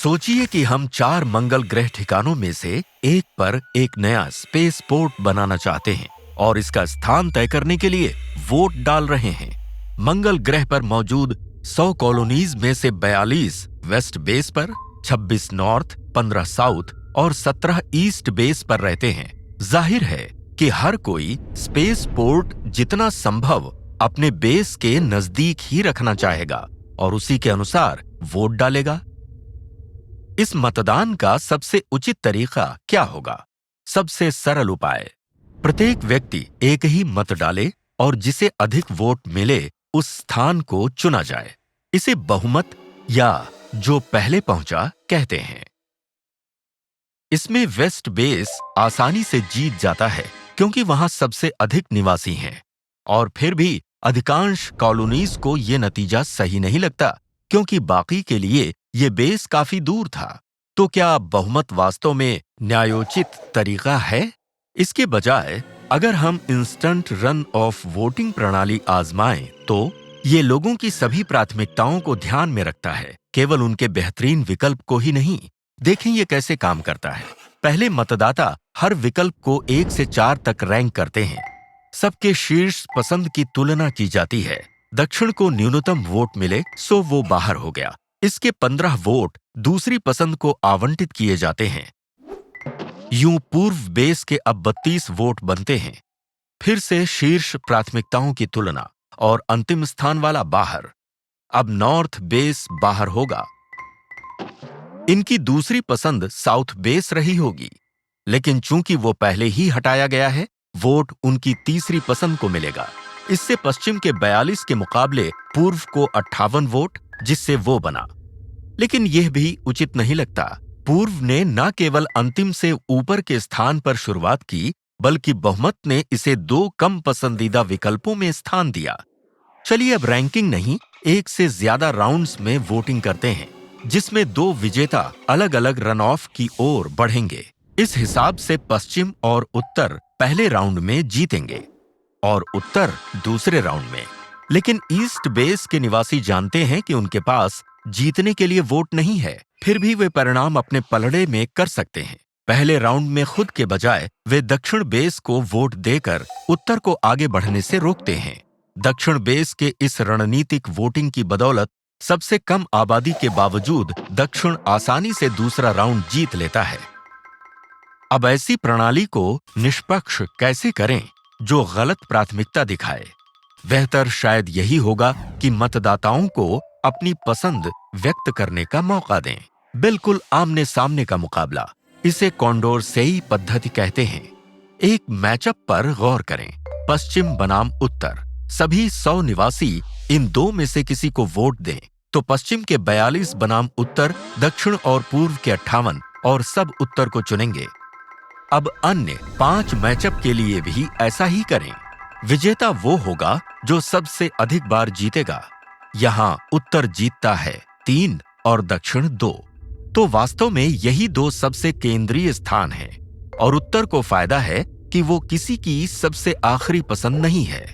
सोचिए कि हम 4 मंगल ग्रह ठिकानों में से एक पर एक नया स्पेस पोर्ट बनाना चाहते हैं और इसका स्थान तय करने के लिए वोट डाल रहे हैं। मंगल ग्रह पर मौजूद 100 कॉलोनीज में से 42 वेस्ट बेस पर, 26 नॉर्थ, 15 साउथ और 17 ईस्ट बेस पर रहते हैं। जाहिर है कि हर कोई स्पेस पोर्ट जितना संभव अपने बेस के नजदीक ही रखना चाहेगा और उसी के अनुसार वोट डालेगा। इस मतदान का सबसे उचित तरीका क्या होगा? सबसे सरल उपाय, प्रत्येक व्यक्ति एक ही मत डाले और जिसे अधिक वोट मिले उस स्थान को चुना जाए। इसे बहुमत या जो पहले पहुंचा कहते हैं। इसमें वेस्ट बेस आसानी से जीत जाता है क्योंकि वहां सबसे अधिक निवासी हैं, और फिर भी अधिकांश कॉलोनीज को यह नतीजा सही नहीं लगता क्योंकि बाकी के लिए ये बेस काफी दूर था। तो क्या बहुमत वास्तव में न्यायोचित तरीका है? इसके बजाय अगर हम इंस्टेंट रन ऑफ वोटिंग प्रणाली आजमाएं तो ये लोगों की सभी प्राथमिकताओं को ध्यान में रखता है, केवल उनके बेहतरीन विकल्प को ही नहीं। देखें ये कैसे काम करता है। पहले मतदाता हर विकल्प को 1 से 4 तक रैंक करते हैं। सबके शीर्ष पसंद की तुलना की जाती है। दक्षिण को न्यूनतम वोट मिले सो वो बाहर हो गया। इसके 15 वोट दूसरी पसंद को आवंटित किए जाते हैं। यूं पूर्व बेस के अब 32 वोट बनते हैं। फिर से शीर्ष प्राथमिकताओं की तुलना और अंतिम स्थान वाला बाहर। अब नॉर्थ बेस बाहर होगा। इनकी दूसरी पसंद साउथ बेस रही होगी, लेकिन चूंकि वो पहले ही हटाया गया है, वोट उनकी तीसरी पसंद को मिलेगा। इससे पश्चिम के 42 के मुकाबले पूर्व को 58 वोट, जिससे वो बना। लेकिन यह भी उचित नहीं लगता। पूर्व ने न केवल अंतिम से ऊपर के स्थान पर शुरुआत की, बल्कि बहुमत ने इसे 2 कम पसंदीदा विकल्पों में स्थान दिया। चलिए अब रैंकिंग नहीं, 1 से ज्यादा राउंड्स में वोटिंग करते हैं, जिसमें 2 विजेता अलग अलग रन ऑफ की ओर बढ़ेंगे। इस हिसाब से पश्चिम और उत्तर पहले राउंड में जीतेंगे और उत्तर दूसरे राउंड में। लेकिन ईस्ट बेस के निवासी जानते हैं कि उनके पास जीतने के लिए वोट नहीं है, फिर भी वे परिणाम अपने पलड़े में कर सकते हैं। पहले राउंड में खुद के बजाय वे दक्षिण बेस को वोट देकर उत्तर को आगे बढ़ने से रोकते हैं। दक्षिण बेस के इस रणनीतिक वोटिंग की बदौलत सबसे कम आबादी के बावजूद दक्षिण आसानी से दूसरा राउंड जीत लेता है। अब ऐसी प्रणाली को निष्पक्ष कैसे करें जो गलत प्राथमिकता दिखाए? बेहतर शायद यही होगा कि मतदाताओं को अपनी पसंद व्यक्त करने का मौका दें। बिल्कुल आमने सामने का मुकाबला। इसे कॉन्डोरसेई पद्धति कहते हैं। एक मैचअप पर गौर करें। पश्चिम बनाम उत्तर। सभी 100 निवासी इन 2 में से किसी को वोट दें तो पश्चिम के 42 बनाम उत्तर, दक्षिण और पूर्व के 58 और सब उत्तर को चुनेंगे। अब अन्य 5 मैचअप के लिए भी ऐसा ही करें। विजेता वो होगा जो सबसे अधिक बार जीतेगा। यहाँ उत्तर जीतता है 3 और दक्षिण 2। तो वास्तव में यही 2 सबसे केंद्रीय स्थान हैं और उत्तर को फायदा है कि वो किसी की सबसे आखिरी पसंद नहीं है।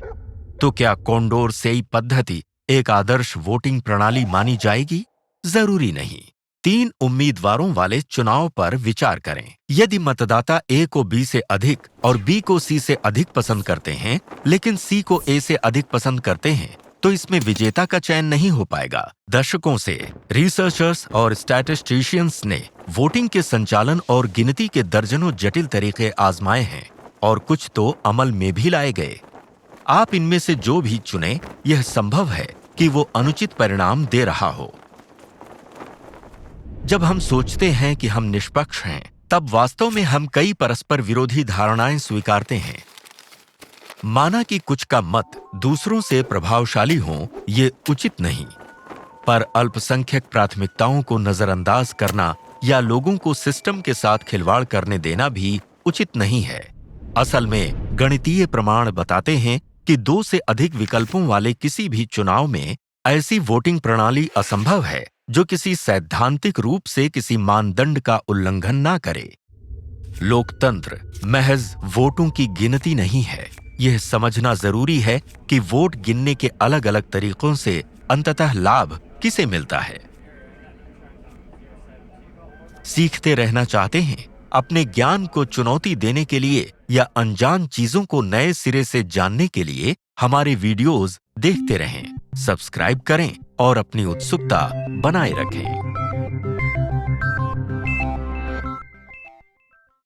तो क्या कॉन्डोरसेई पद्धति एक आदर्श वोटिंग प्रणाली मानी जाएगी? जरूरी नहीं। 3 उम्मीदवारों वाले चुनाव पर विचार करें। यदि मतदाता ए को बी से अधिक और बी को सी से अधिक पसंद करते हैं, लेकिन सी को ए से अधिक पसंद करते हैं, तो इसमें विजेता का चयन नहीं हो पाएगा। दशकों से रिसर्चर्स और स्टैटिस्टिशियंस ने वोटिंग के संचालन और गिनती के दर्जनों जटिल तरीके आजमाए हैं और कुछ तो अमल में भी लाए गए। आप इनमें से जो भी चुनें, यह संभव है कि वो अनुचित परिणाम दे रहा हो। जब हम सोचते हैं कि हम निष्पक्ष हैं, तब वास्तव में हम कई परस्पर विरोधी धारणाएं स्वीकारते हैं। माना कि कुछ का मत दूसरों से प्रभावशाली हो, ये उचित नहीं, पर अल्पसंख्यक प्राथमिकताओं को नजरअंदाज करना या लोगों को सिस्टम के साथ खिलवाड़ करने देना भी उचित नहीं है। असल में गणितीय प्रमाण बताते हैं कि 2 से अधिक विकल्पों वाले किसी भी चुनाव में ऐसी वोटिंग प्रणाली असंभव है जो किसी सैद्धांतिक रूप से किसी मानदंड का उल्लंघन ना करे। लोकतंत्र महज वोटों की गिनती नहीं है। यह समझना जरूरी है कि वोट गिनने के अलग अलग तरीकों से अंततः लाभ किसे मिलता है। सीखते रहना चाहते हैं, अपने ज्ञान को चुनौती देने के लिए या अनजान चीजों को नए सिरे से जानने के लिए हमारे वीडियोस देखते रहें। सब्सक्राइब करें और अपनी उत्सुकता बनाए रखें।